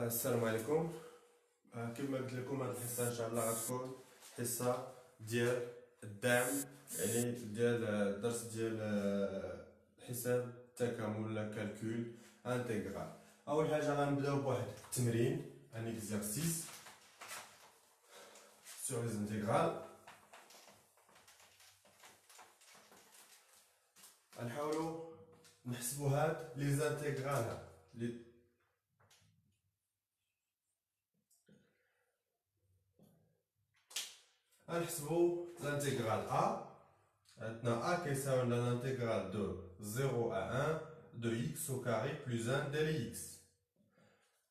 السلام عليكم. كما قلت لكم هذه الحصه ان شاء الله غتكون حصه ديال الدعم، يعني ديال الدرس ديال حساب التكامل ولا كالكول انتيغرال. اول حاجه غنبداو بواحد التمرين، ان اكزرسيس سور لي انتيغرال. غنحاولوا نحسبوا هاد لي زانتيغرال غنحسبوا l'intégral A. Maintenant A كيساوي l'intégral de 0 à 1 de x au carré plus 1 de x.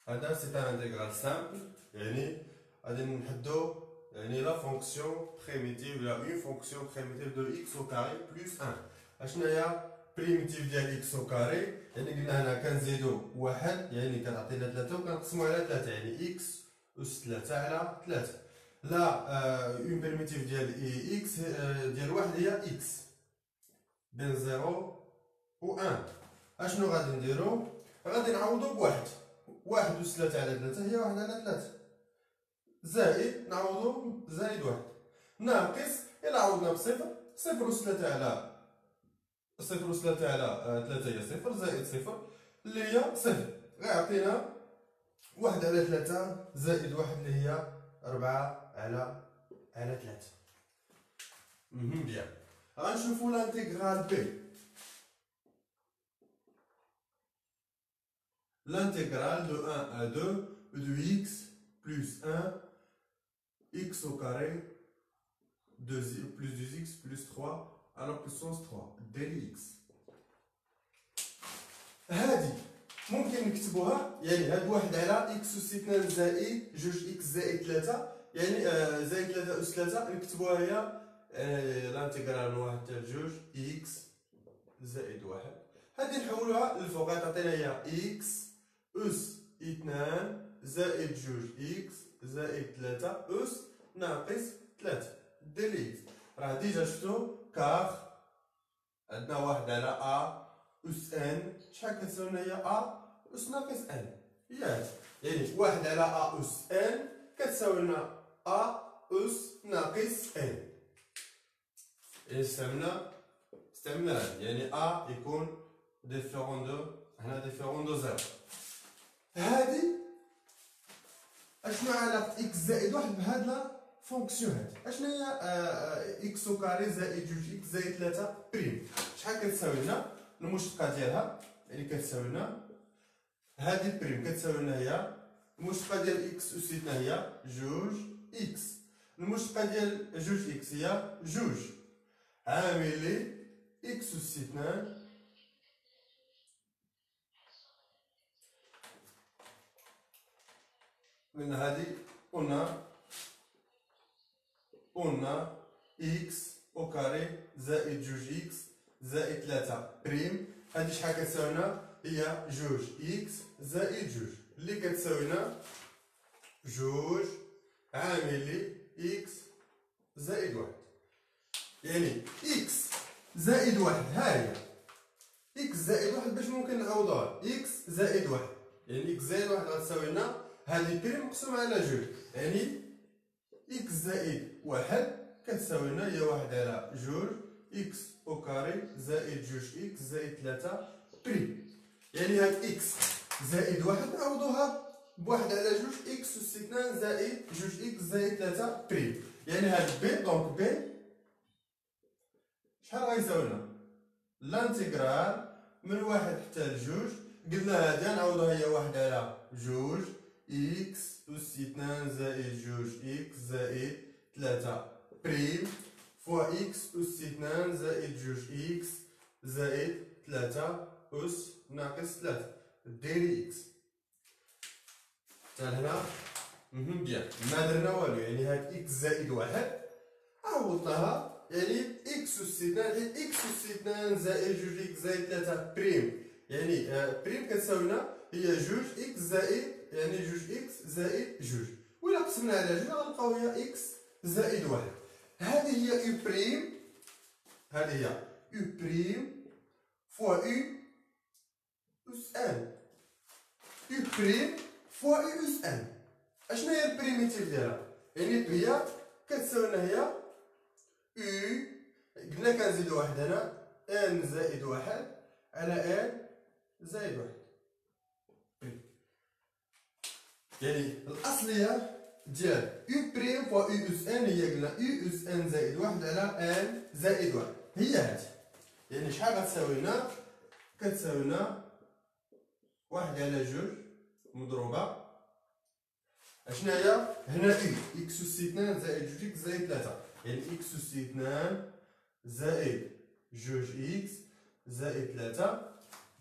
هذا c'est un intégral simple، يعني غادي نحدو يعني لا فونكسيون primitive ولا une fonction primitive de x au carré plus 1. اشنا هي primitive ديال x au carré؟ يعني قلنا هنا كنزيدو واحد يعني كتعطينا 3 وكنقسمو على 3، يعني x أس 3 على 3. لا اون بريميتيف ديال اكس ديال واحد هي اكس بين 0 و 1. اشنو غادي نديرو؟ غادي نعوضو بواحد، واحد أس 3 على 3 هي واحد على 3، زائد نعوضو زائد واحد، ناقص إلا عوضنا بصفر، صفر أس 3 على صفر أس 3 على 3 هي صفر، زائد صفر اللي هي صفر، غيعطينا واحد على 3 زائد واحد اللي هي 4 على 3. بيان. غنشوفو l'intégral B. L'intégral de 1 à 2 de x plus 1 x au carré plus 2x plus 3 à la puissance 3 dx. هادي ممكن نكتبوها، يعني هاد واحد على x أس 2 زائد جوج x زائد 3، يعني زائد 3 أس 3 نكتبوها هي الانتيغرال من واحد حتى لجوج x زائد واحد. هادي نحولوها للفوق غتعطينا هي x أس 2 زائد جوج x زائد 3 أس ناقص 3 ديال x. راه ديجا شفتو كار عندنا واحد على a أس n، شحال كتساوي لنا هي a أس ناقص n، ياك يعني واحد على a أس n كتساوي لنا a أس ناقص n. يعني استعملنا يعني a يكون ديفيرون دو، هنا ديفيرون دو زيرو. هادي اشنو علاقة x زائد واحد بهاد لا فونكسيون هادي؟ اشنو هي x او كاري زائد جوج x زائد 3 بريم؟ شحال كتساوي لنا؟ المشتقة ديالها يعني كتساوي لنا هادي البريم كتساوي لنا هي المشتقة ديال x أس 2 هي جوج x، المشتقة ديال جوج x هي جوج، عامل لي x أس 2 من هادي قلنا x او كاري زائد جوج x زائد 3 بريم، هادي شحال كتساوي لنا؟ هي جوج x زائد جوج اللي كتساوي لنا جوج عامل لي x زائد واحد، يعني x زائد واحد ها هي x زائد واحد. باش ممكن نعوضوها x زائد واحد، يعني x زائد واحد غتساوي لنا هادي بريم مقسومة على جوج، يعني x زائد واحد كتساوي لنا هي واحد على جوج x او كاري زائد جوج x زائد 3 بريم، يعني هاد x زائد واحد نعوضوها بواحد على جوج x أس 2 زائد جوج x زائد 3 بريم، يعني هاد بي دونك بي شحال غيساوي لنا؟ لانتيغرال من واحد حتى لجوج، قلنا هادي نعوضوها هي واحد على جوج x أس 2 زائد جوج x زائد 3 بريم فوا x أس 2 زائد جوج x زائد 3 أس ناقص 3 ديري x. حتى هنا بيان ما درنا والو، يعني هاد x زائد واحد عوضناها، يعني x أس 2 حيت x أس 2 زائد جوج x زائد 3 بريم، يعني بريم كتساوي لنا هي جوج x زائد يعني جوج x زائد جوج، وإلا قسمنا على جوج غنلقاو هي x زائد واحد. هذه هي u بريم، هذه هي u بريم فوا u أس n، u بريم فوا اي اس ان. اشنا هي البريميتيف ديالها؟ يعني هي كتساوي لنا هي او، قلنا كنزيدو واحد هنا ان زائد واحد على ان زائد واحد. يعني الاصليه ديال او بريم فوا او اس ان هي قلنا او اس ان زائد واحد على ان زائد واحد، هي هادي. يعني شحال غتساوي لنا؟ كتساوي لنا واحد على جوج مضروبه اشنا هي هنا اي اكس اس 2 زائد جوج اكس زائد 3، يعني اكس اس 2 زائد جوج اكس زائد 3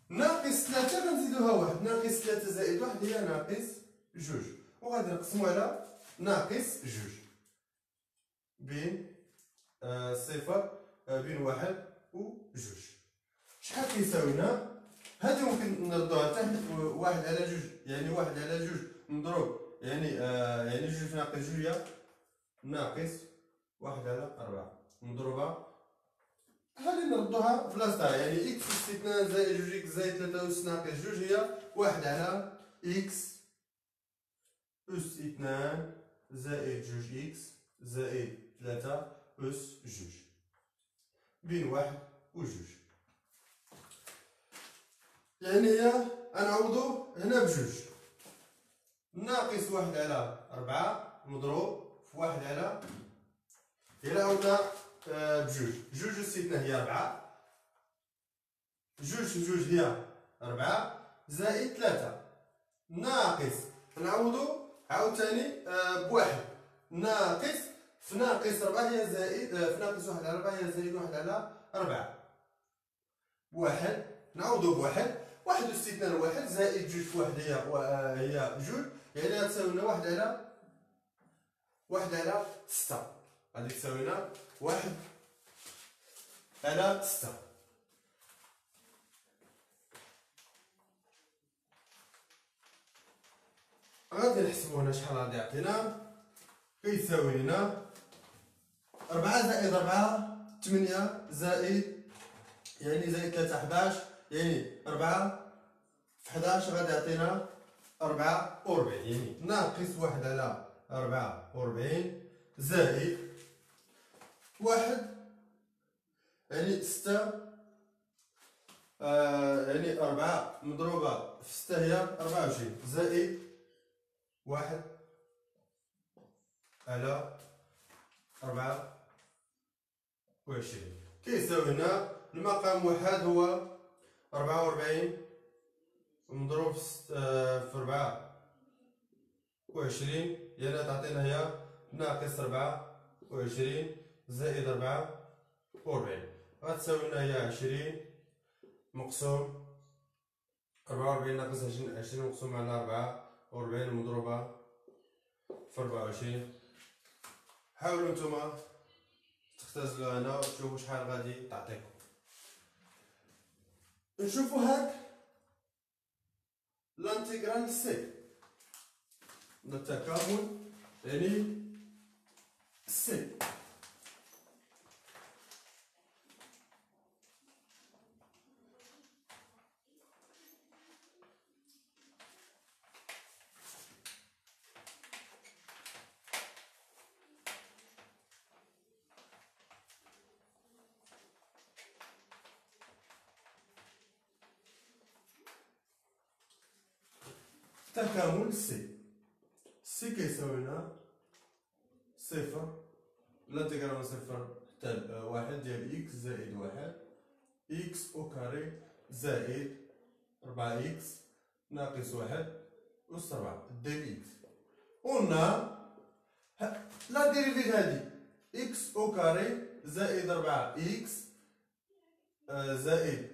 ناقص 3 غنزيدوها واحد، ناقص 3 زائد واحد هي ناقص جوج، وغادي نقسمو على ناقص جوج بين صفر بين واحد و جوج. شحال كيساوي لنا؟ هادي ممكن نردوها تحت واحد على جوج، يعني واحد على جوج مضروب يعني جوج ناقص جوج هي ناقص واحد على أربعة مضروبة. هادي نردوها بلاصتها، يعني اكس اس 2 زائد جوج اكس زائد 3 اس ناقص جوج هي واحد على اكس اس 2 زائد جوج اكس زائد 3 اس جوج بين واحد و جوج. يعني هي غنعوضو هنا بجوج، ناقص واحد على أربعة مضروب في واحد على، إلا عوضنا بجوج، جوج أس 2 هي ربعة، جوج في جوج هي ربعة زائد 3 ناقص نعوضو عاوتاني بواحد، ناقص في ناقص 4 هي زائد في ناقص واحد على 4 هي زائد واحد على 4 بواحد، نعوضو بواحد، واحد أس 2 واحد زائد جوج في واحد هي جوج، يعني غتساوي لنا واحد على 6، غادي تساوي لنا واحد على 6. غادي نحسبو هنا شحال غادي يعطينا. كيساوي لنا 4 زائد 4 8 زائد يعني زائد 3 11، يعني 4 في 11 غادي يعطينا 44، يعني ناقص واحد على 44 زائد واحد يعني 6 يعني 4 مضروبة في 6 هي 24 زائد واحد على 24 كيساوي هنا المقام واحد هو 44 مضروب في 24، يعني تعطينا هي ناقص 24 زائد 44 غتساوي لنا هي 20 مقسوم 44 ناقص 20 مقسوم على 44 مضروبة في 24. حاولوا نتوما تختزلوا هنا وتشوفوا شحال غادي تعطيكم. نشوفوا هاد لانتيغرال سي التكامل يعني سي. تكامل سي كيساوي لنا صفر الانتيغرال من صفر حتى واحد ديال اكس زائد واحد اكس او كاري زائد 4 اكس ناقص واحد أس 4 ديال اكس. قلنا لا ديريفيت هادي اكس او كاري زائد 4 اكس زائد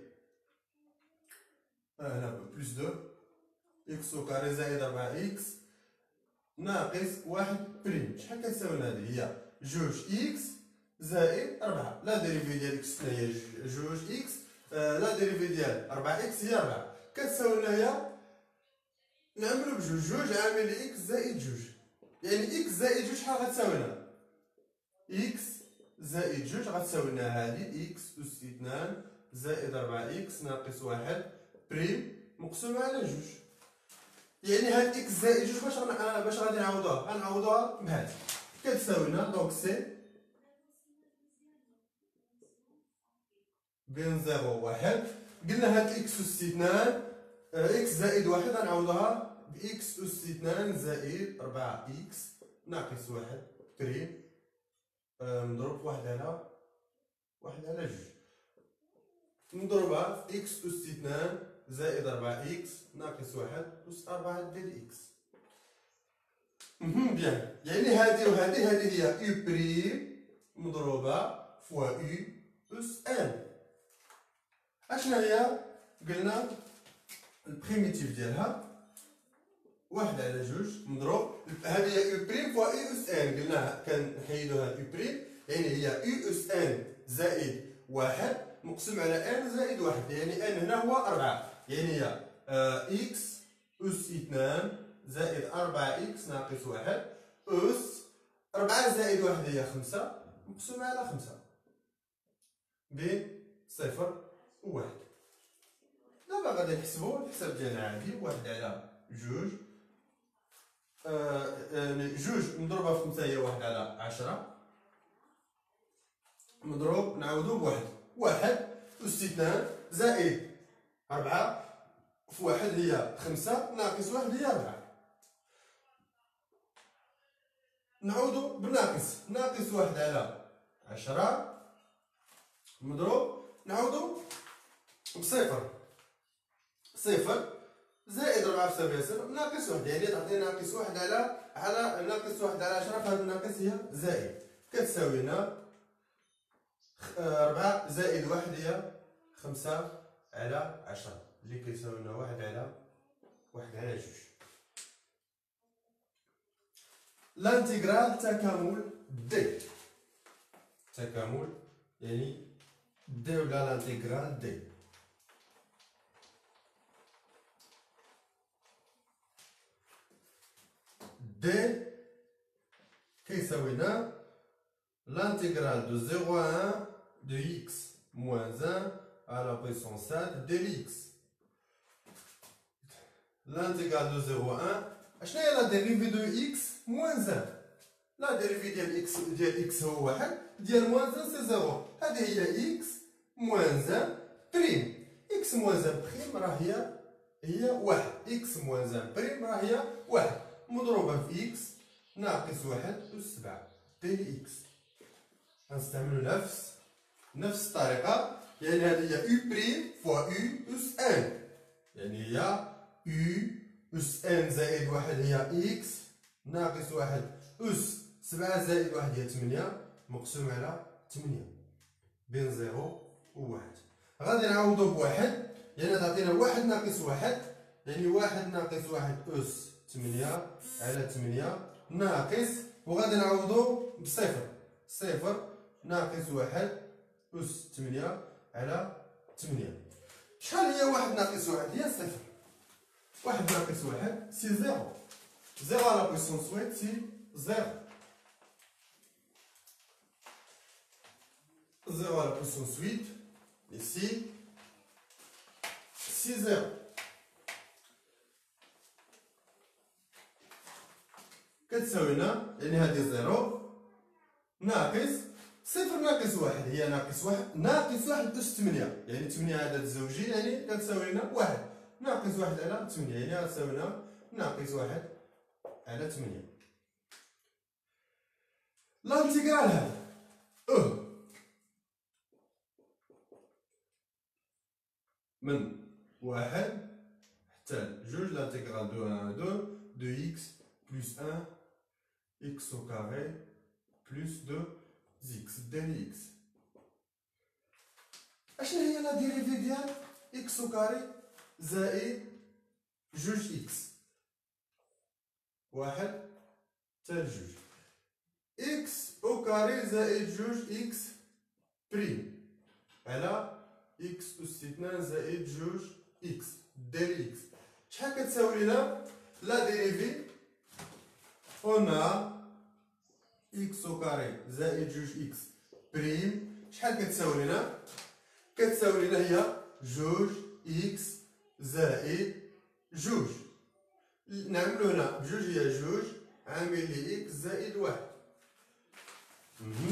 هنا بلس 2 اكس او كاري زائد 4 اكس ناقص واحد بريم. شحال كتساوي هادي؟ هي جوج اكس زائد 4، لا ديريفي ديال اكس هي جوج اكس لا ديريفي ديال 4 اكس هي 4، كتساوي لنا هي نعملو بجوج، جوج عامل اكس زائد جوج، يعني اكس زائد جوج شحال غتساوي لنا؟ اكس زائد جوج غتساوي لنا هادي اكس أس 2 زائد 4 اكس ناقص واحد بريم مقسوم على جوج، يعني هاد اكس زائد جوج باش غادي نعوضوها، غنعوضوها بهاد كتساوي لنا دونك سي بين 0 و 1. قلنا هاد اكس اس 2 اكس زائد 1 غنعوضوها باكس اس 2 زائد 4 اكس ناقص 1 بريم مضروب في 1 على جوج، نضربها في اكس اس 2 زائد 4 اكس ناقص 1 أس 4 ديال اكس. بيان، يعني هذه وهذه، هذه هي يو بريم مضروبة فوا يو أس ان. اشنا هي؟ قلنا البريميتيف ديالها 1 على جوج مضروب، هذه هي يو بريم فوا يو أس ان، قلنا كنحيدوها يو بريم، يعني هي يو أس ان زائد 1 مقسوم على ان زائد 1، يعني ان هنا هو 4، يعني هي اكس أس 2 زائد 4 اكس ناقص 1 أس 4 زائد 1 هي 5 مقسومة على 5 بين 0 و 1. دابا غادي نحسبو الحساب ديالنا عادي، 1 على جوج جوج مضروبة في 5 هي 1 على 10 مضروب نعوضو بواحد، 1 أس 2 زائد 4 في 1 هي 5 ناقص 1 هي 4، نعوضو بالناقص، ناقص 1 على 10 مضروب نعوضو بصفر، صفر زائد 4 تساوي 0 ناقص 1، يعني تعطينا ناقص 1 على ناقص 1 على 10، فهاد الناقص هي زائد، كتساوي لنا 4 زائد 1 هي 5 على 10 اللي كيساوي لنا 1 على جوج. لانتيغرال تكامل دي، تكامل يعني دي ولا لانتيغرال دي. دي كيساوي لنا l'intégral de 0 à 1 de x moins 1 à la puissance 7 de x. L'intégrale de 0 à 1 شنو هي la dérivée de x moins 1؟ la dérivée ديال x هو 1 ديال moins 1 سي 0، هذه هي x moins 1 بريم، x moins 1 بريم راه هي 1، x moins 1 بريم راه هي 1 مضروبة في x ناقص 1 أس 7 ديال x. غنستعملو نفس الطريقة، يعني هذه هي يو بريم فوا يو أس ان، يعني هي يو أس ان زائد 1 هي اكس ناقص 1 أس 7 زائد 1 هي 8 مقسوم على 8 بين 0 و 1. غادي نعوضو بواحد، يعني تعطينا 1 ناقص 1، يعني 1 ناقص 1 أس 8 على 8 ناقص، وغادي نعوضو بصفر، صفر ناقص 1 أس 8 على 8. شحال هي 1 ناقص 1؟ هي صفر. 1 ناقص 1 سي 0. 0 على بويسونس 8 سي 0. 0 على بويسونس 8 ici سي 0. كتساوي لنا يعني هذه 0 ناقص صفر ناقص 1 هي ناقص 1 ناقص 1 أس 8، يعني 8 عدد زوجي، يعني كتساوي لنا 1 ناقص 1 على 8، يعني غتساوي لنا ناقص 1 على 8. لانتيغرال هذا من 1 حتى لجوج، لانتيغرال دو 1 2 دو x بلس 1 x au carré بلس 2 x ديال x. اشنو هي لا ديريفي ديال x au carré زائد جوج x؟ 1 حتى لجوج x au carré زائد جوج x بريم على x أس 2 زائد جوج x ديال x. شحال كتساوي لنا لا ديريفي؟ on a x au carré زائد جوج x بريم، شحال كتساوي لنا؟ كتساوي لنا هي جوج x زائد جوج نعملو هنا بجوج هي جوج عامل لي إكس زائد واحد.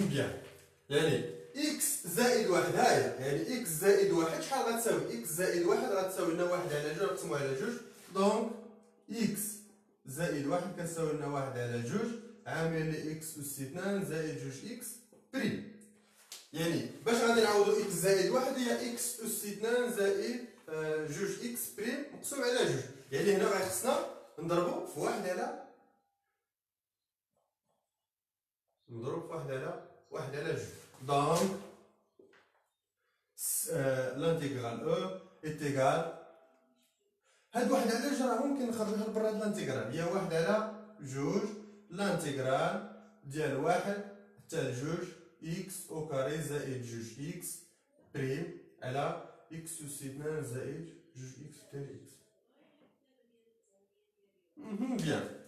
بيان. يعني إكس زائد واحد هاهي، يعني إكس زائد واحد شحال غتساوي؟ إكس زائد واحد غتساوي لنا واحد على جوج نقسمو على جوج، دونك إكس زائد واحد كتساوي لنا واحد على جوج عامل لي إكس أس اثنان زائد جوج إكس بريم. يعني باش غادي نعوضو إكس زائد واحد هي إكس أس اثنان زائد جوج إكس بريم مقسوم على جوج. يعني هنا غيخصنا نضربو في واحد على واحد على جوج. دونك لانتيغرال او إيتيغال هاد واحد على جوج راه ممكن نخرجوها لبرا هاد لانتيغرال، هي واحد على جوج لانتيغرال ديال واحد حتى لجوج إكس أو كاري زائد جوج إكس بريم على إكس أس اثنان زائد جوج إكس ديال إكس. بيان.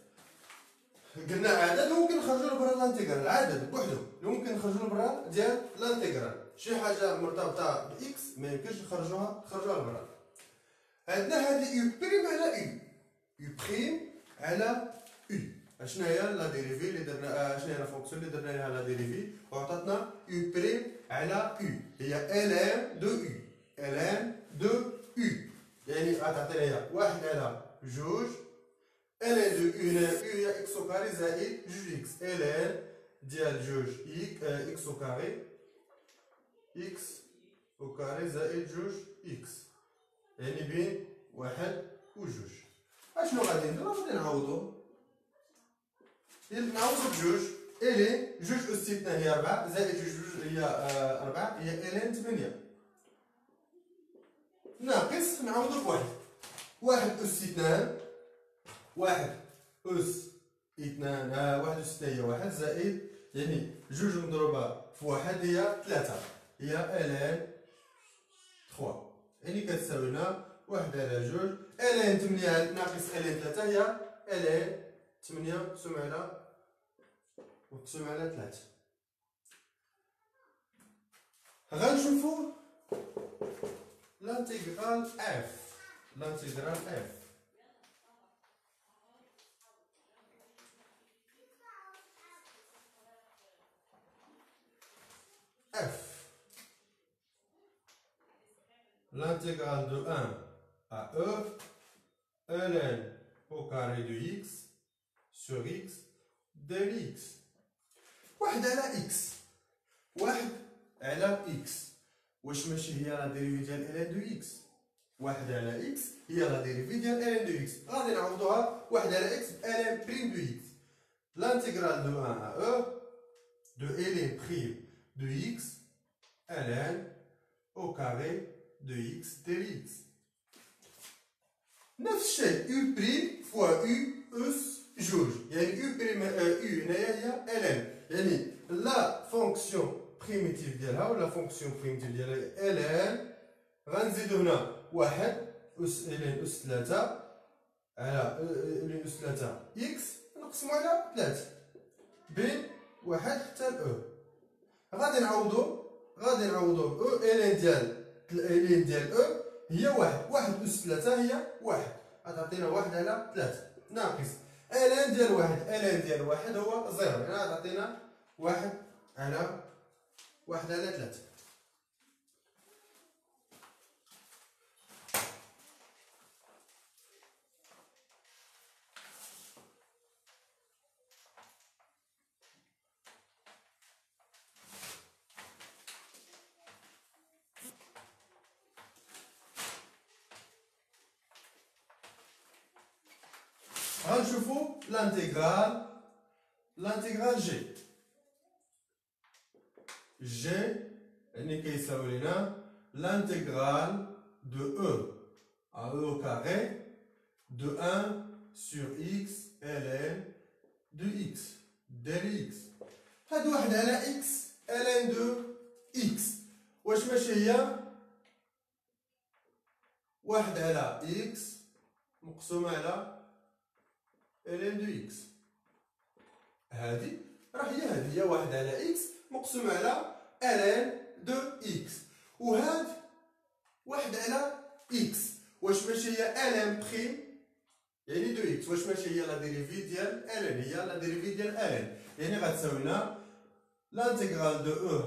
قلنا عدد ممكن نخرجو برا لانتيغرال، العدد بوحدو اللي ممكن نخرجو برا ديال لانتيغرال، شي حاجه مرتبطه باكس ما يمكنش نخرجوها لبرا. عندنا هذه يو بريم على يو بريم على يو. اشنا هي لا ديريفي اللي درنا، اشنا هي لا فونكسيون اللي درنا لها لا ديريفي وعطاتنا يو بريم على يو، هي ال دو يو، ال دو يو، يعني غتعطينا هي واحد على جوج ln de U هي x au carré زائد جوج x ln ديال جوج x au carré x au carré زائد جوج x، يعني بين واحد و جوج. اشنو غادي نديرو؟ غادي نعوضو بجوج ln جوج أس اثنان هي 4 زائد جوج هي 4 هي ln 8 ناقص نعوضو بواحد، واحد أس اثنان واحد أس اثنان واحد أس اثنان هي واحد زائد يعني جوج مضروبة في واحد هي ثلاثة، هي ln 3، يعني كتساوي لنا واحد على جوج ln 8 ناقص ln 3 هي ln 8 مقسوم على 3. غنشوفو لانتيغرال اف. L'intégrale de 1 à e ln au carré de x sur x del x. واحد على x، واحد على x واش ماشي هي لا ديريفي ديال ln دو x؟ واحد على x هي لا ديريفي ديال ln دو x، غادي نعوضوها واحد على x ln بريم دو x. L'intégrale de 1 à e de ln prime de x ln au carré de x del x. نفس الشيء u بريم فوا u أس جوج، يعني u بريم u هنايا هي ln، يعني لا فونكسيون بريميتيف ديالها ولا فونكسيون بريميتيف ديالها ln غنزيدو هنا واحد أس ln أس ثلاثة على ln أس ثلاثة x نقسمو على 3 بين واحد حتى ل e. غادي نعوضو ب e ln ديال e هي واحد أس ثلاثة هي واحد، غتعطينا واحد على 3 ناقص ln ديال واحد هو زيرو، يعني غتعطينا واحد على 3. غنشوفو l'intégral g يعني كيساوي لنا l'intégrale de e à e au carré de 1 sur x ln de x del x. هاد واحد على x ln de x واش ماشي هي واحد على x مقسوم على ln de x؟ هادي راه هي واحد على x مقسوم على ln de x، وهاد واحد على x واش ماشي هي ln بريم يعني دو اكس. واش ماشي هي لا ديريفي ديال الين؟ هي لا ديريفي ديال الين. يعني غتساوي لنا لانتيغرال دو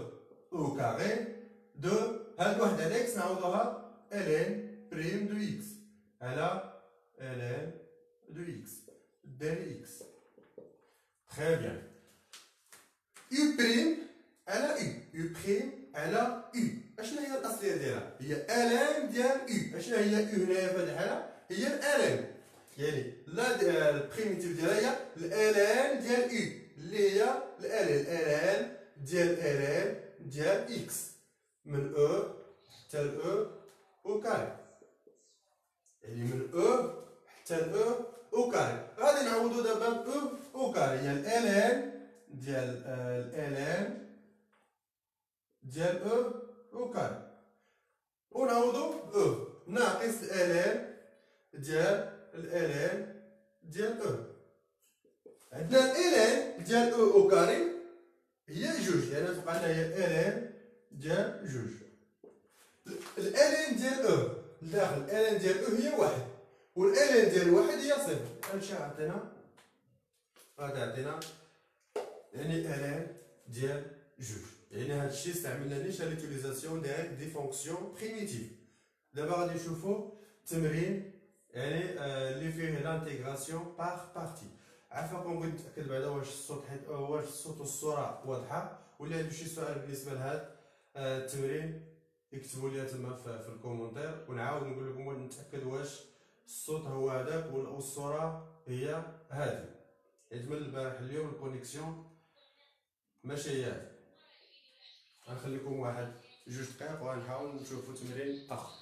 او كاري دو هاد واحد على اكس نعوضوها الين بريم دو اكس على الين دو اكس ديال اكس. تري بيان. يو بريم على يو بريم على اشنا هي الاصليه ديالها؟ هي الين ديال اشنا هي هنايا في هذه الحاله؟ هي الالين. يعني لا البريميتيف ديالها هي الالين ديال اللي هي الالين ديال اكس من او حتى ل او كاري. يعني من او حتى ل او كاري. غادي نعوضو دابا او كاري هي الالين ديال او كاري، ونعوضو ناقص الالين ديال او. عندنا الالين ديال او كاري هي جوج، يعني تبقى لنا هي الالين ديال جوج. الالين ديال او لداخل الالين ديال او هي واحد، والالين ديال واحد هي صفر. هادشي عطينا يعني الين ديال جوج. يعني هادشي استعملنا نيش ليوتيليزاسيون ديريكت دي فونكسيون بريميتيف. دابا غادي نشوفو تمرين يعني اللي فيه لانتيغراسيون باغ بارتي. عافاكم بغيت نتاكد بعدا واش الصوت والصوره واضحه، ولا عندو شي سؤال بالنسبه لهاد التمرين اكتبوا لي تما في الكومونتير، ونعاود نقول لكم نتاكد واش الصوت هو هذاك والصوره هي هذه. حيت من البارح اليوم الكونيكسيون ماشي هي هذه. غنخليكم واحد جوج دقائق وغنحاول نشوفو تمرين اخر.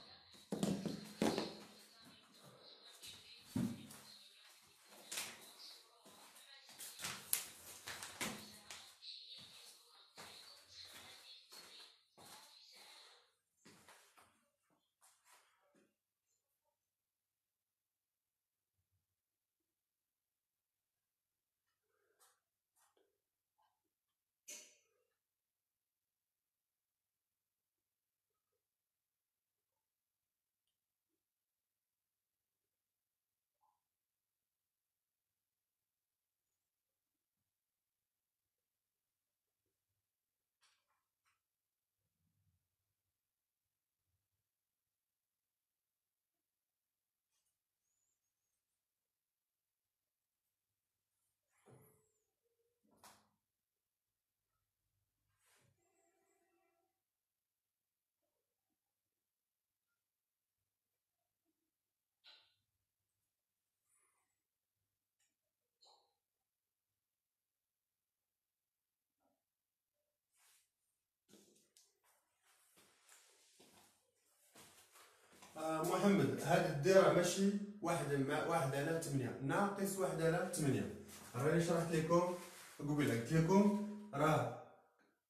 محمد، هاد الدرع ماشي واحد على 8 ناقص واحد على 8. راني شرحت لكم قبيله، قلت لكم راه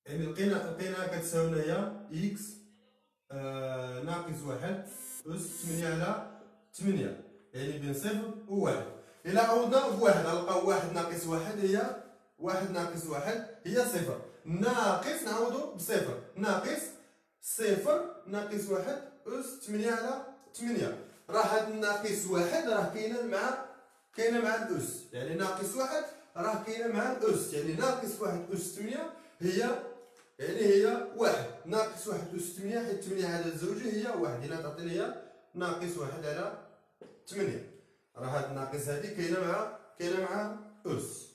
يعني لقينا كتساوي لنا هي اكس ناقص واحد أس 8 على 8، يعني بين صفر و واحد. إلا عوضنا بواحد غنلقاو واحد ناقص واحد هي واحد ناقص واحد هي صفر، ناقص نعوضو بصفر، ناقص صفر ناقص واحد أس 8 على 8. راه هاد الناقص واحد راه كاينة مع الأس، يعني ناقص واحد راه كاينة مع الأس، يعني ناقص واحد أس 8 هي واحد، ناقص واحد أس 8 حيت 8 على زوجة هي واحد، إلا تعطيني هي ناقص واحد على 8. راه هاد الناقص هادي كاينة مع أس.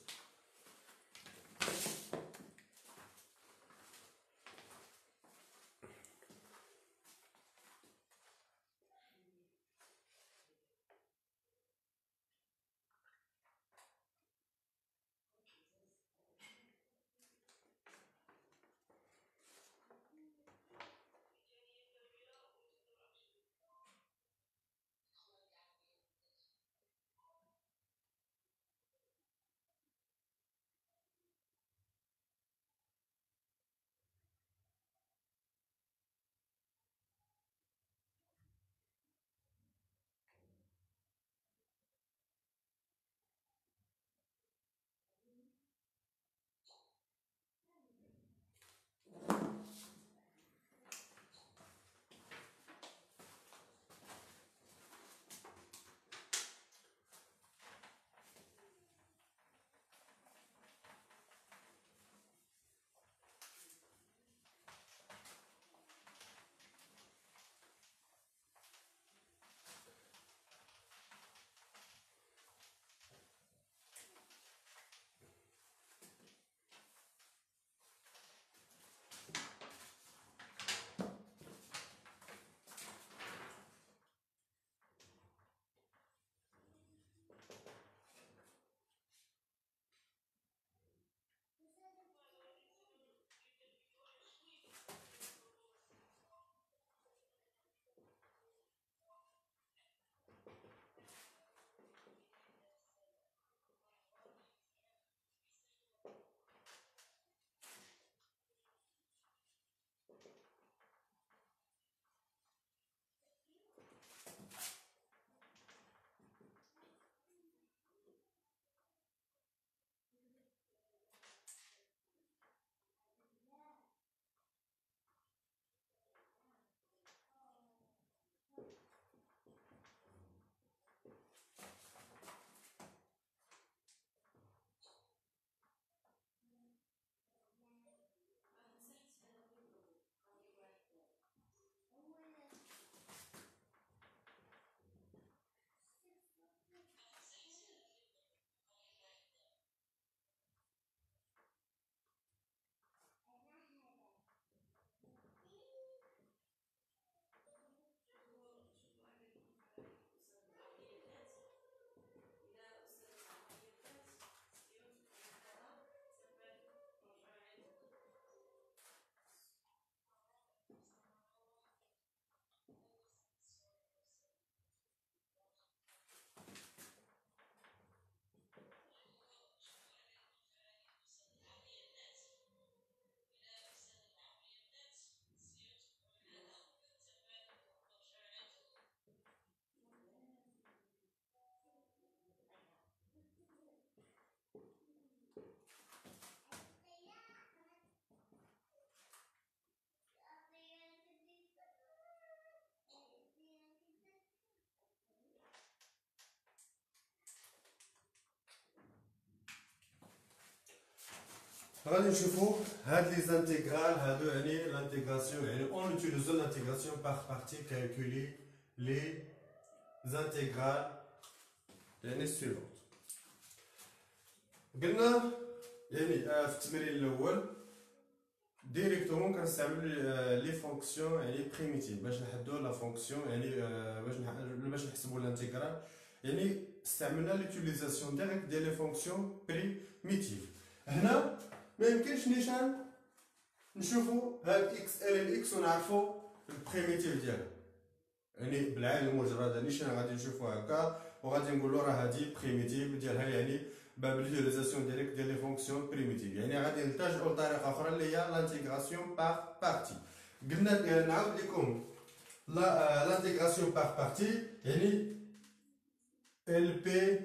غادي نشوفوا هاد لي زانتيغرال هادو يعني لانتيغراسيون يعني اون اوتيليزو لانتيغراسيون باغ بارتي كالكولي لي زانتيغرال يعني سويفونت. قلنا يعني في التمرين الاول ديريكتومون كنستعملو لي فونكسيون يعني بريميتيف باش نحددو لا فونكسيون يعني باش نحسبو لانتيغرال يعني استعملنا لوتيليزاسيون ديريكت ديال لي فونكسيون بريميتيف. هنا ما يمكنش نيشان نشوفو هاد اكس ال اكس ونعرفو البريميتيف ديالها يعني بالعين المجرده نيشان غادي نشوفو هكا وغادي نقولو راه هادي بريميتيف ديالها يعني باب لوتيليزاسيون ديريكت ديال لي فونكسيون بريميتيف يعني غادي نلتجئو لطريقه اخرى اللي هي لانتيغراسيون باغ بارتي. قلنا نعاود لكم لانتيغراسيون باغ بارتي يعني ال بي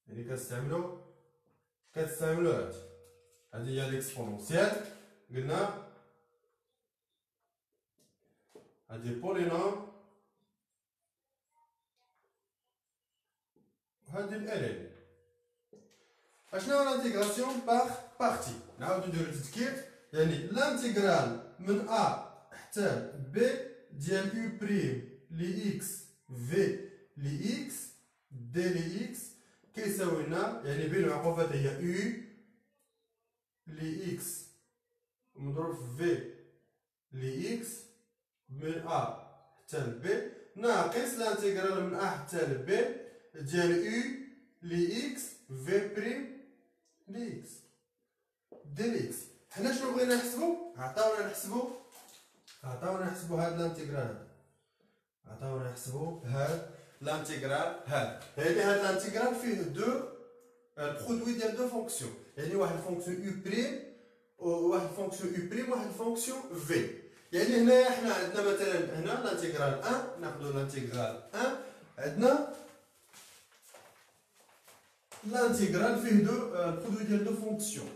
يعني كتستعملو هادي هي ليكسبونونسيال. قلنا هادي بولينوم وهادي ال اشنو هو لانتيغراسيون باغ بارتي؟ نعاودو نديرو تذكير يعني لانتيغرال من ا حتى ب ديال يو بريم لي اكس في لي اكس دي لي اكس كيساوي لنا يعني بين العقوبات هي يو لي اكس مضروب في لي اكس من ا حتى ل ب ناقص لانتيغرال من ا حتى ل ب ديال يو لي اكس في بريم لي اكس دي لي اكس. حنا شنو بغينا نحسبو؟ عطاونا نحسبو هاد لانتيغرال لانتيغرال هاد لانتيغرال فيه دو برودوي ديال دو فونكسيون يعني واحد فونكسيون يو بريم وواحد فونكسيون يو بريم وواحد فونكسيون في. يعني هنايا حنا عندنا مثلا هنا لانتيغرال 1 ناخدو لانتيغرال 1 عندنا لانتيغرال فيه دو برودوي ديال دو فونكسيون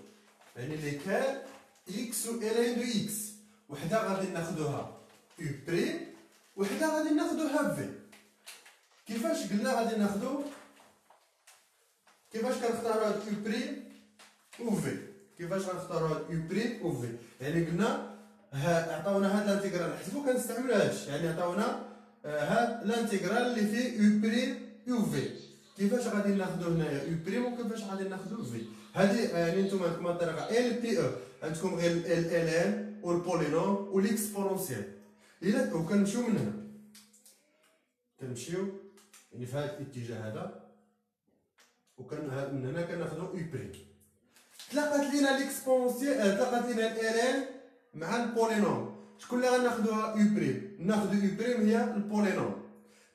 يعني ليكال اكس و الين دو اكس وحده غادي ناخدوها يو بريم وحده غادي ناخدوها في. كيفاش قلنا غادي ناخدو كيفاش كنختارو هاد يو بريم و في كيفاش غنختارو هاد يو بريم و في يعني قلنا عطاونا هاد لانتيغرال نحسبو كنستعملو هادشي يعني عطاونا هاد لانتيغرال اللي فيه يو بريم و في كيفاش غادي ناخدو هنايا يو بريم وكيفاش غادي ناخدو في. هادي يعني نتوما عندكم الطريقه ال بي او عندكم غير ال ان والبولينوم والاكسبونونسيال الا وكنمشيو من هنا كنمشيو يعني في هذا الاتجاه هذا من هنا كناخدو يو بريم. تلاقات لينا ليكسبونسيال تلاقات لينا ال ان مع البولينوم شكون اللي غناخدوها يو بريم؟ ناخدو يو بريم هي البولينوم.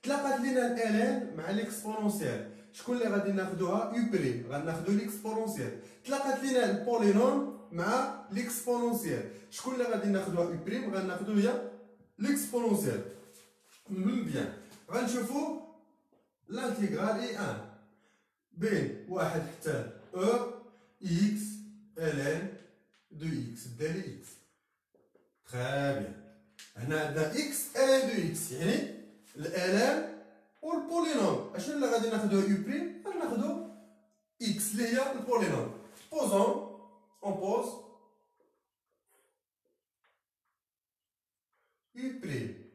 تلاقات لينا ال ان مع ليكسبونونسيال شكون اللي غادي ناخدوها يو بريم؟ غناخدو ليكسبونونسيال. تلاقات لينا البولينوم مع ليكسبونونسيال شكون اللي غادي ناخدوها يو بريم؟ غناخدو هي ليكسبونونسيال. بيان غنشوفو لانتيغرال اي ان بين واحد حتى او اكس الان دو اكس ديال اكس. تري بيان هنا عندنا اكس الان دو اكس يعني الالان والبولينوم اشنو اللي غادي ناخدوه يو بريم؟ غادي ناخدو اكس اللي هي البولينوم. بوزون اون بوز يو بريم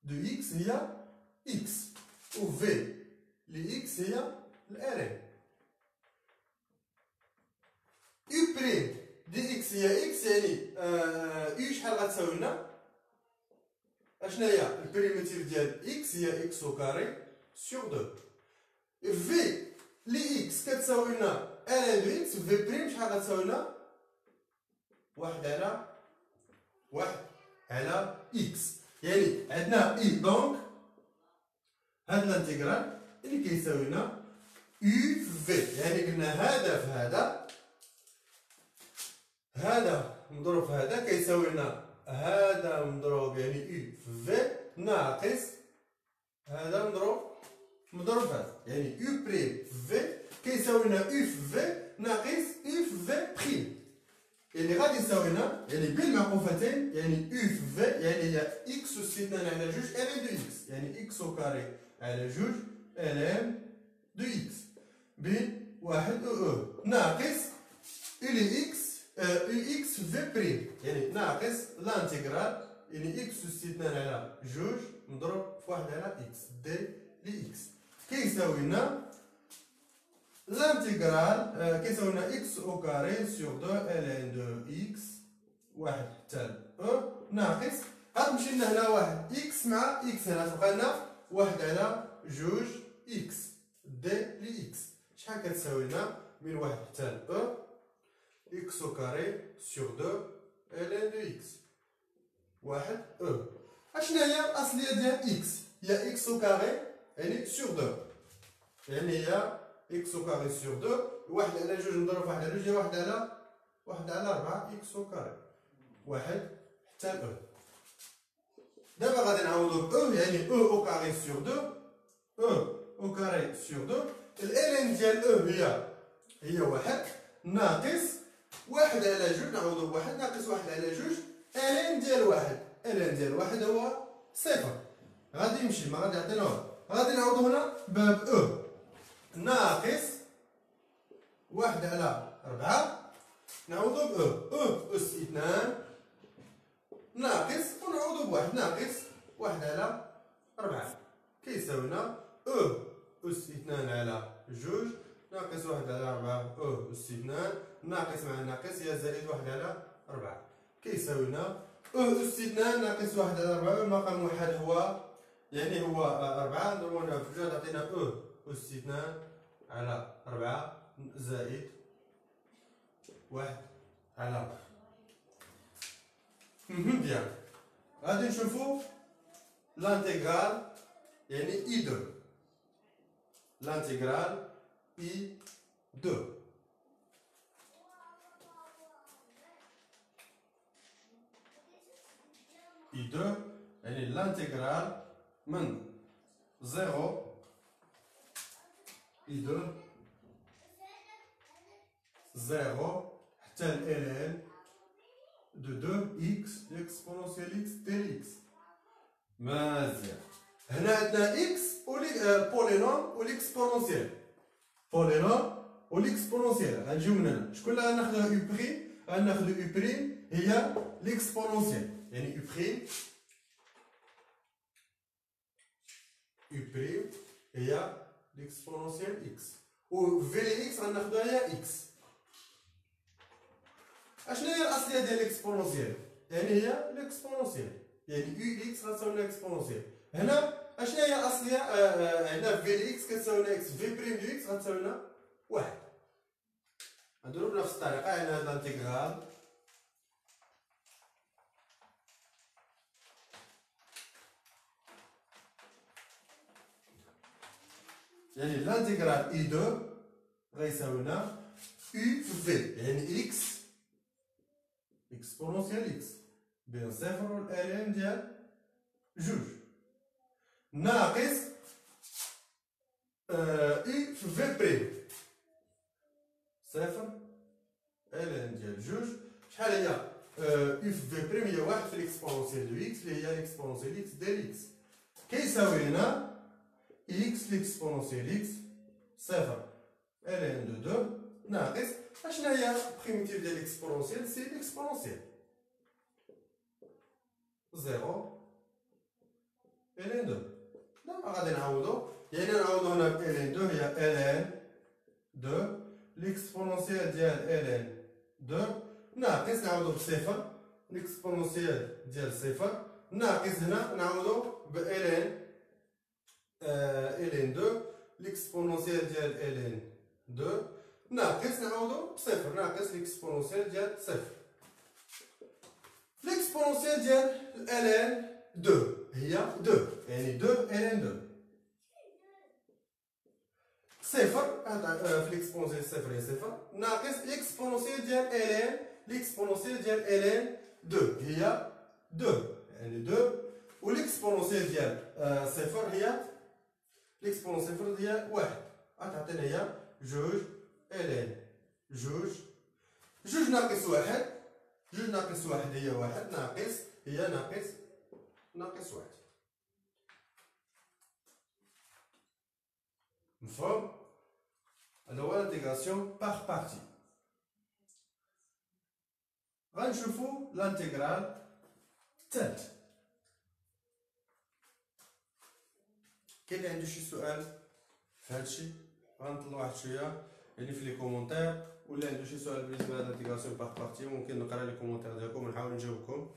دو اكس هي اكس و في لي اكس هي الالان. يو بريم دي اكس هي اكس يعني يو شحال غتساوي لنا؟ اشنا هي البريميتيف ديال اكس هي اكس او كاري سور 2 في لي اكس كتساوي لنا الان دو اكس في بريم شحال غتساوي لنا؟ واحد على اكس يعني عندنا اي دونك هاد الانتيغرال اللي كيساوي لنا يو في يعني قلنا هذا في هذا مضروب في هذا كيساوي لنا هذا مضروب يعني يو في ناقص هذا مضروب في هذا يعني يو بريم في كيساوي لنا يو في ناقص يو في بريم يعني غادي يساوي لنا يعني بين المعقوفتين يعني يو في يعني هي اكس أس 2 على 2 الان دو اكس يعني اكس او كاري على 2 الان دو اكس بين واحد او ناقص أو إكس في بريم، يعني ناقص لانتيغرال، يعني إكس أس 2 على جوج مضروب في 1 على إكس دي لإكس كيساوي لنا لانتيغرال كيساوي لنا إكس أو كاري سيغ دو لان دو إكس واحد حتى أو ناقص غتمشي لنا هنا واحد إكس مع إكس هنا تبقى لنا 1 على جوج إكس دي لإكس شحال كتساوي لنا من 1 حتى أو إكس أو كاري سيغ دو لان دو إكس واحد أو. أشنا هي الأصلية ديال إكس؟ هي إكس أو كاري يعني سيغ دو، يعني هي إكس أو كاري سيغ دو، واحد على جوج نضرب في واحد على جوج هي واحد على 4 إكس أو كاري واحد حتى أو. دابا غادي نعوضو بأو يعني أو كاري سيغ دو، أو كاري سيغ دو، الإلين ديال أو هي واحد ناقص واحد على جوج نعوضو بواحد ناقص واحد على جوج الين ديال واحد، الين ديال واحد هو صفر. غادي يمشي ما غادي يعطينا والو، غادي نعوضو هنا بأو ناقص واحد على 4 نعوضو بأو أس 2 ناقص ونعوضو بواحد ناقص واحد على 4 كيساوي لنا أو أس 2 على جوج ناقص واحد على 4 أو أس 2 ناقص مع ناقص هي زائد واحد على 4 كيساوي لنا أو أس 2 ناقص واحد على 4 المقام واحد هو يعني هو 4 نضربو في جوج تعطينا أو أس 2 على 4 زائد واحد على 4. مزيان غادي نشوفو لانتيغرال يعني إي دو، لانتيغرال إي دو إي دو يعني لانتيغرال من 0 إي دو 0 حتى لN دو 2 إكس إكسبونونسيال إكس ديال إكس. مزيان هنا عندنا إكس بولينوم والإكسبونونسيال، بولينوم والإكسبونونسيال غنجيو من هنا شكون اللي غناخدو أو بريم؟ غناخدو أو بريم هي لإكسبونونسيال، يعني أو بريم هي لإكسبونونسيال إكس و في لإكس غناخدوها هي إكس. اشنو هي الأصلية ديال لإكسبونونسيال؟ يعني هي لإكسبونونسيال، يعني أو إكس غتساوي لنا إكسبونونسيال. هنا اشنو هي الأصلية؟ هنا في لإكس كتساوي لنا إكس في بريم دو إكس غتساوي لنا واحد. غنديرو بنفس الطريقة يعني هاد الانتيغرال يعني الانتيغرال إي دو غيساوي لنا أو في يعني إكس إكسبونونسيال إكس بين صفر و الألين ديال جوج ناقص أو في بريم صفر الين ديال جوج شحال هي أو في بريم هي واحد في الإكسبونونسيال دو إكس اللي هي الإكسبونونسيال إكس ديال إكس كيساوي لنا إكس لإكسبونونسيال إكس صفر الين دو 2 ناقص اشنا هي بريميتيف ديال لإكسبونونسيال سي لإكسبونونسيال 0 الين 2. دابا غادي نعوضو يعني نعوضو هنا ب الين 2 هي الين 2 لإكسبونونسيال ديال الين 2 ناقص نعوضو بصفر لإكسبونونسيال ديال صفر ناقص هنا نعوضو ب الين 2 لإكسبونونسيال ديال الين 2 ناقص نعوضو بصفر ناقص لإكسبونونسيال ديال صفر. لإكسبونونسيال ديال الين 2 هي 2 يعني 2 الين 2 صفر في ليكسبونونسيال صفر هي صفر ناقص اكسبونونسيال ديال الين ليكسبونونسيال ديال الين 2 هي 2 يعني 2 و ليكسبونونسيال ديال صفر هي ليكسبونونسيال صفر هي 1 غتعطينا هي جوج الين جوج جوج ناقص واحد جوج ناقص واحد هي واحد ناقص هي ناقص واحد. مفهوم؟ هذا هو الانتيغراسيون باغ بارتي. غنشوفو لانتيغرال الثالث. كاين اللي عنده شي سؤال في هادشي غنطلع واحد شويه يعني في لي كومونتير، ولا عنده شي سؤال بالنسبه لهاد الانتيغراسيون باغ بارتي ممكن نقرا لي كومونتير ديالكم ونحاول نجاوبكم.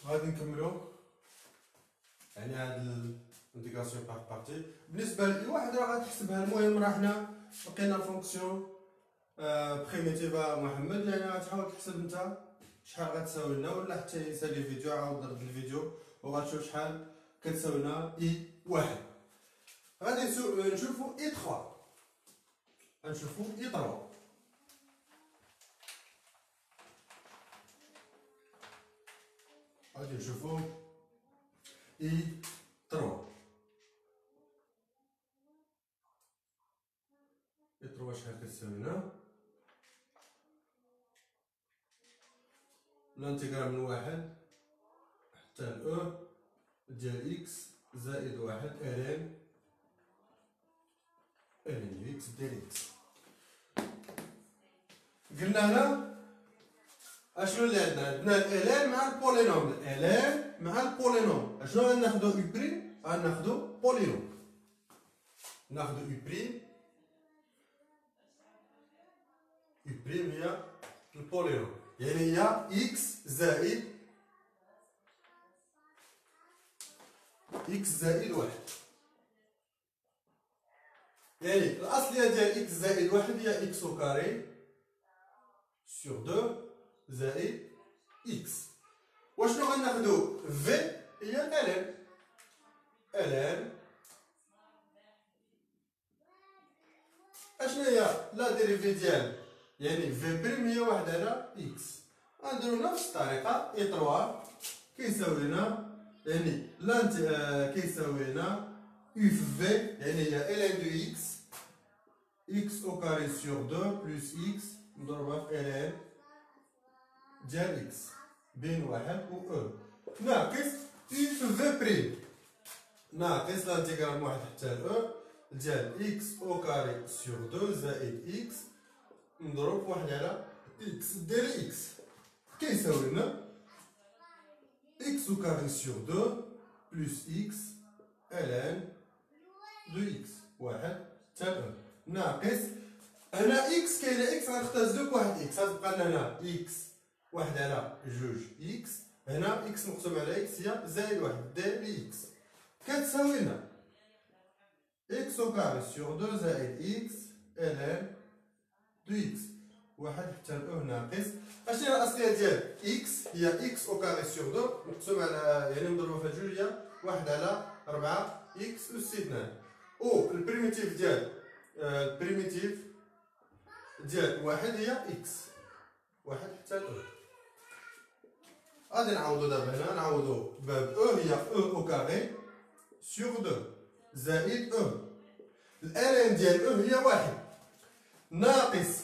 غادي نكملو يعني هاد الانتيغراسيون باغ بارتي. بالنسبه لاي واحد راه غتحسبها. المهم راه حنا لقينا فونكسيون بريميتيفا محمد، يعني غتحاول تحسب انت شحال غتساوي لنا، ولا حتى يسالي الفيديو عاود ضرب الفيديو وغتشوف شحال كتساوي لنا اي واحد. غادي نشوفو اي 3، غنشوفو اي 3. غادي نشوفو اي 3. اي 3 شحال كتساوي لنا؟ الانتيغرال من واحد حتى ل ديال اكس زائد واحد الين اكس ديال اكس. قلنا هنا اشنو اللي عندنا الالين مع البولينوم. الالين مع البولينوم اشنو غناخدو؟ يو بريم، غناخدو بولينوم. ناخدو يو بريم، يو بريم هي البولينوم، يعني هي اكس زائد واحد. يعني الاصليه ديال اكس زائد واحد هي اكس او كاري سور 2 زائد اكس. واشنو غناخدو؟ في هي الان اشنو هي لا ديريفي ديال يعني في بريم هي واحد على اكس. غنديرو نفس الطريقه. اي 3 كيساوي لنا يعني كيساوي لنا يو في في، يعني هي الان دو اكس x au carré sur 2 plus x مضروبة في ln ديال x بين واحد و e ناقص u في v بريم ناقص الانتيغرال من واحد حتى ل e ديال x au carré sur 2 زائد x مضروب في واحد على x ديال x كيساوي لنا x au carré sur 2 plus x ln de x واحد حتى ل e ناقص هنا x كاينه x غنختزلو بواحد x غتبقى لنا هنا x واحد على جوج x هنا x مقسوم على x هي زائد واحد ديال x كتساوي لنا x au carré sur 2 زائد x ln دو x واحد حتى ل e ناقص اشنو هي الاصليه ديال x هي x au carré sur 2 مقسوم على يعني مضروبه في جوج هي واحد على 4 x أس 2 و البريميتيف ديال واحد هي x واحد حتى ل e غادي نعوضو دابا هنا نعوضو باب e هي e au carré sur 2 زائد e الان ديال e هي واحد ناقص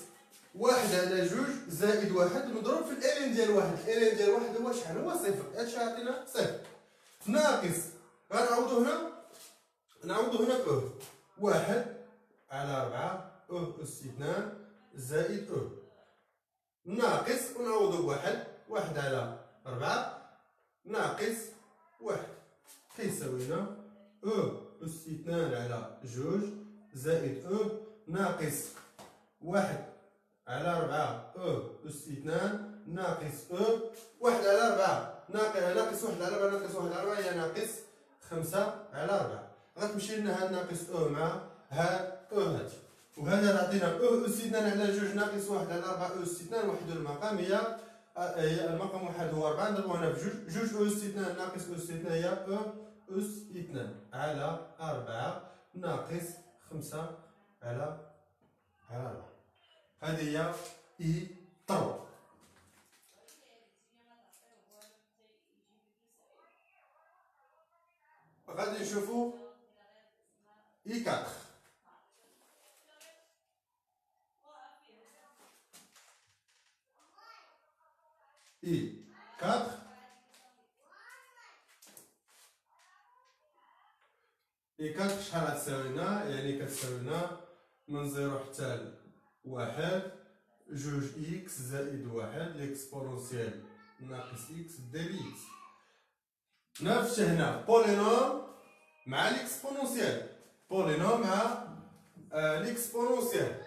واحد على جوج زائد واحد مضروب في الان ديال واحد الان ديال واحد هو شحال هو صفر هادشي عطينا صفر ناقص غنعوضو هنا ب e واحد على 4 e أس 2 زائد e ناقص ونعوضو واحد على 4 ناقص واحد كيساوي لنا e أس 2 على جوج زائد e ناقص واحد على 4 e أس 2 ناقص e واحد على 4 ناقص واحد على 4 ناقص واحد على 4 هي ناقص 5 على 4 غتمشي لنا هاد ناقص e مع هاد e هادي وهذا غيعطينا e أس 2 على جوج ناقص واحد على 4 e أس 2 وحدو المقام هي المقام واحد هو 4 نضربو هنا بجوج جوج e أس 2 ناقص e أس 2 هي e أس 2 على 4 ناقص 5 على 4 هذه هي اي 3 غادي نشوفو اي 4 اي 4 اي 4 شحال غتساوي لنا يعني كتساوي لنا من 0 حتى واحد جوج إكس زائد واحد لإكسبونونسيال ناقص إكس ديال إكس نفس هنا بولينوم مع لإكسبونونسيال بولينوم مع لإكسبونونسيال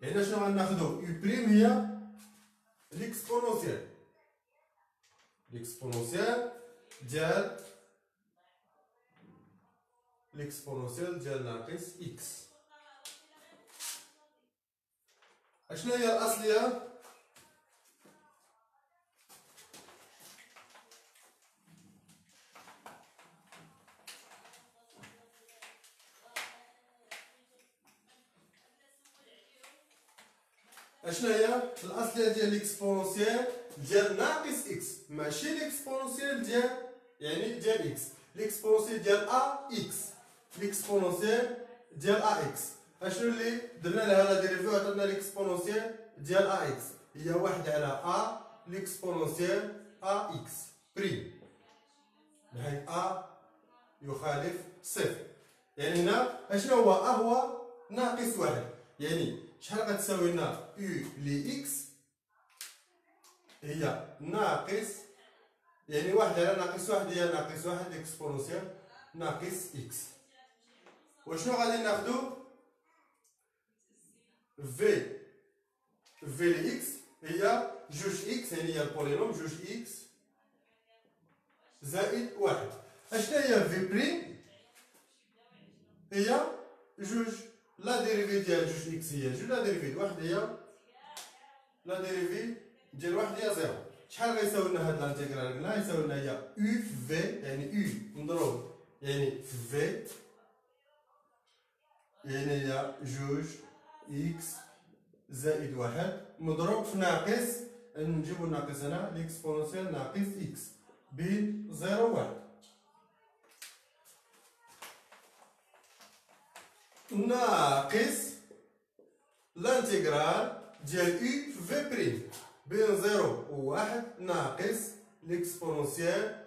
هنا شنو غناخدو يو بريم هي لإكسبونونسيال ديال ناقص إكس اشنو هي الاصليه اشنو هي الاصليه ديال ليكسبونونسيال ديال ناقص اكس ماشي ليكسبونونسيال ديال اكس ليكسبونونسيال ديال ا اكس ليكسبونونسيال ديال ا اكس اشنو اللي درنا لها لا ديريفيو عطاتنا ليكسبونونسيال ديال ا اكس هي واحد على ا ليكسبونونسيال ا اكس بريم بحيث ا يخالف صفر يعني هنا اشنو هو ا هو ناقص واحد يعني شحال غتساوي لنا يو لي اكس هي ناقص يعني واحد على ناقص واحد هي ناقص واحد ليكسبونونسيال ناقص اكس وشنو غادي ناخدو في لي اكس هي جوج اكس يعني هي البولينوم جوج اكس زائد واحد اشنا هي في بريم هي جوج لا ديريفي ديال جوج اكس هي جوج لا ديريفي واحد هي لا ديريفي ديال واحد هي زيرو شحال غيساوي لنا هاد الانتيغرال قلنا يساوي لنا هي يو في يعني يو مضروب يعني في في يعني هي جوج اكس زائد واحد مضروب في ناقص نجيبو الناقص هنا ليكسبونونسيال ناقص اكس بين زيرو و واحد ناقص لانتيغرال ديال يو في بريم بين 0 و 1 ناقص ليكسبونونسيال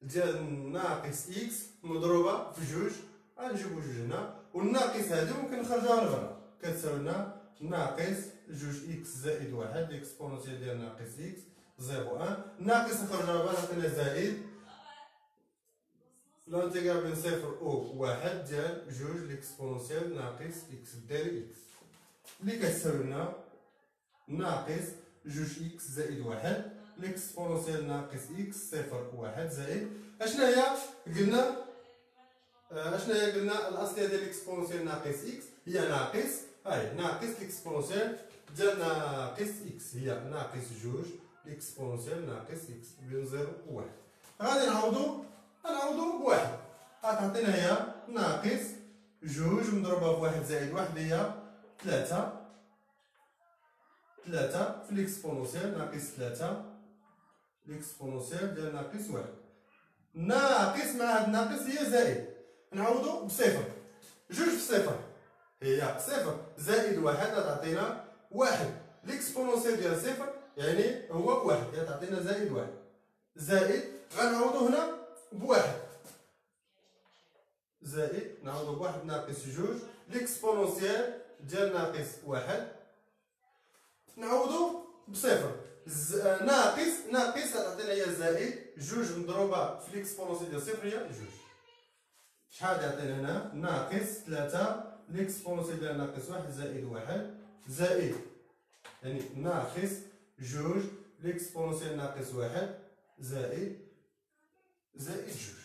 ديال ناقص اكس مضروبه في جوج. غنجيبو جوج هنا والناقص هادي ممكن نخرجوها لبرا كتساوي لنا ناقص جوج اكس زائد واحد ليكسبونونسيال ديال ناقص اكس زيرو ان ناقص نخرجوها لبرا عطينا زائد لانتيغرال بين صفر و واحد ديال جوج ليكسبونونسيال ناقص اكس ديال اكس اللي كتساوي لنا ناقص جوج اكس زائد واحد ليكسبونونسيال ناقص اكس صفر واحد زائد اشنا هي قلنا الاصليه ديال ليكسبونونسيال ناقص اكس هي ناقص ناقص ليكسبونونسيال ديال ناقص اكس هي ناقص جوج ليكسبونونسيال ناقص اكس بين 0 و 1. غادي نعوضو بواحد غتعطينا هي ناقص جوج مضروبه في واحد زائد واحد هي ثلاثة في ليكسبونونسيال ناقص ثلاثة ليكسبونونسيال ديال ناقص واحد ناقص مع هاد ناقص هي زائد نعوضو بصفر جوج في صفر هي صفر زائد واحد غتعطينا واحد ليكسبونونسيال ديال صفر يعني هو واحد غتعطينا زائد واحد زائد غنعوضو هنا بواحد زائد نعوضو بواحد ناقص جوج ليكسبونونسيال ديال ناقص واحد نعوضو بصفر ناقص غتعطينا هي زائد جوج مضروبه في ليكسبونونسيال ديال صفر هي جوج شحال يعطينا هنا ناقص ثلاثة ليكسبونونسيال ديال ناقص واحد زائد واحد زائد يعني ناقص جوج ليكسبونونسيال ناقص واحد زائد جوج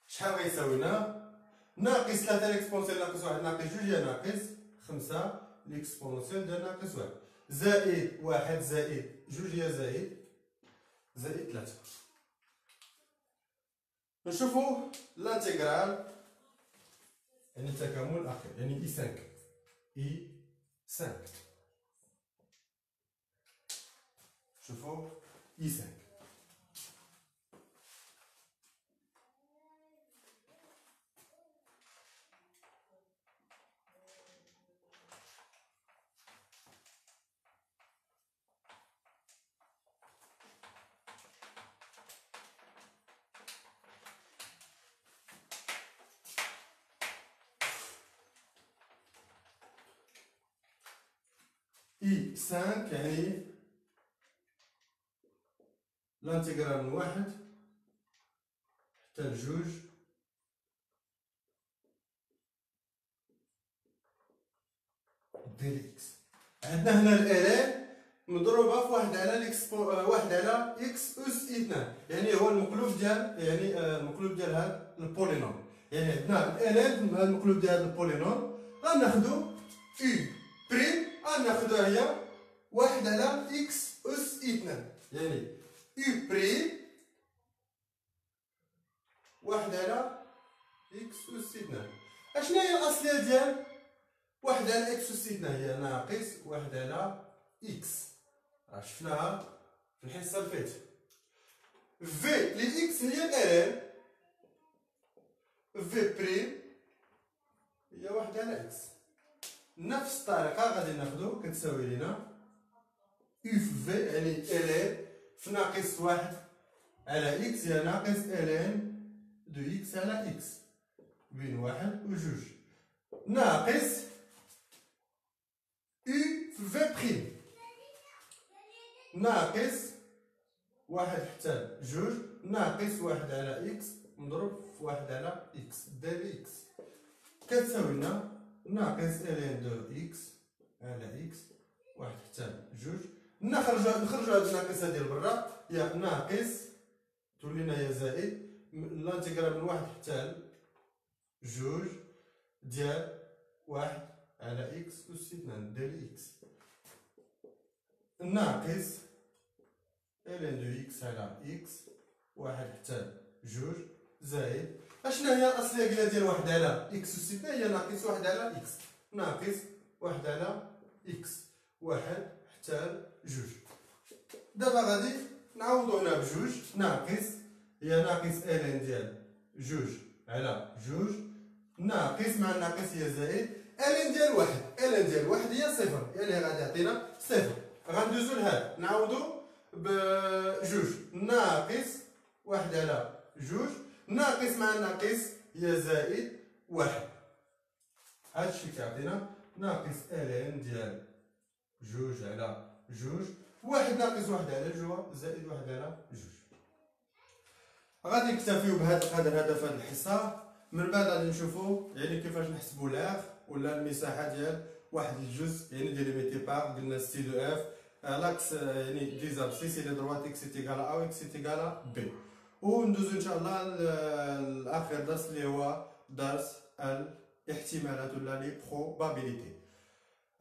شحال غيساوينا ناقص ثلاثة ليكسبونونسيال ناقص واحد ناقص جوج هي ناقص خمسة ليكسبونونسيال ديال ناقص واحد زائد واحد زائد جوج هي زائد ثلاثة. نشوفو لانتيغرال يعني التكامل الاخير يعني اي 5 شوفو اي 5 اي 5 يعني لانتيغرال من واحد حتى لجوج ديال اكس. عندنا هنا الالان مضروبه في واحد على واحد على اكس اس اي 2 يعني هو المقلوب ديال هاد البولينوم يعني عندنا الالان هاد المقلوب ديال هاد البولينوم غناخدو يو بريم غناخدوها هي واحد على اكس اس اي 2 يعني يو بريم واحد على اكس اس اي 2. اشنا هي الاصليه ديال واحد على اكس اس اي 2 هي ناقص واحد على اكس راه شفناها في الحصه اللي فاتت. في لإكس هي الان في بريم هي واحد على اكس نفس الطريقه غادي ناخدو كتساوي لينا يو في يعني الان في ناقص واحد على اكس هي ناقص الان دو اكس على اكس بين واحد و جوج ناقص يو في بريم ناقص واحد حتى جوج ناقص واحد على اكس مضروب في واحد على اكس دال اكس كتساوي لنا ناقص الان دو اكس على اكس واحد حتى جوج نخرجو هاد الناقص هادي لبرا هي ناقص تولينا هي زائد الانتيغرال من واحد حتى جوج ديال واحد على اكس أس 2 ديال اكس ناقص الان دو اكس على اكس واحد حتى جوج زائد اشنا هي الاصليه قلنا ديال واحد على اكس أس 2 هي ناقص واحد على اكس ناقص واحد على اكس واحد حتى جوج. دابا غادي نعوضو هنا بجوج ناقص هي ناقص الان ديال جوج على جوج ناقص مع الناقص هي زائد الين ديال واحد، الين ديال واحد هي صفر، يعني غادي يعطينا صفر. غندوزو لهاد نعاودو بجوج ناقص واحد على جوج، ناقص مع ناقص هي زائد واحد. هادشي كيعطينا ناقص الين ديال جوج على جوج، واحد ناقص واحد على جوج زائد واحد على جوج. غادي نكتفيو بهذا القدر هذا في هذه الحصه. من بعد غادي نشوفو يعني كيفاش نحسبو لاغ ولا المساحه ديال واحد الجزء، يعني ديال ليميتي بار. قلنا سي دو اف لاكس يعني ديزاب سي سي لي دروات اكس تيغال ا اكس تيغال بي. وندوزو ان شاء الله لاخر درس اللي هو درس الاحتمالات ولا لي بروبابيليتي.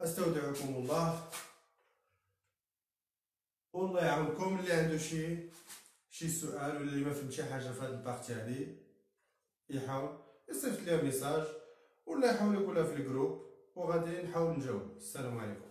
استودعكم الله والله يعاونكم. اللي عنده شي سؤال ولا اللي ما فهم شي حاجه في هذه البارتي هذه يحاول يصيفط لي ميساج ولا يحاول يقولها في الجروب وغادي نحاول نجاوب. السلام عليكم.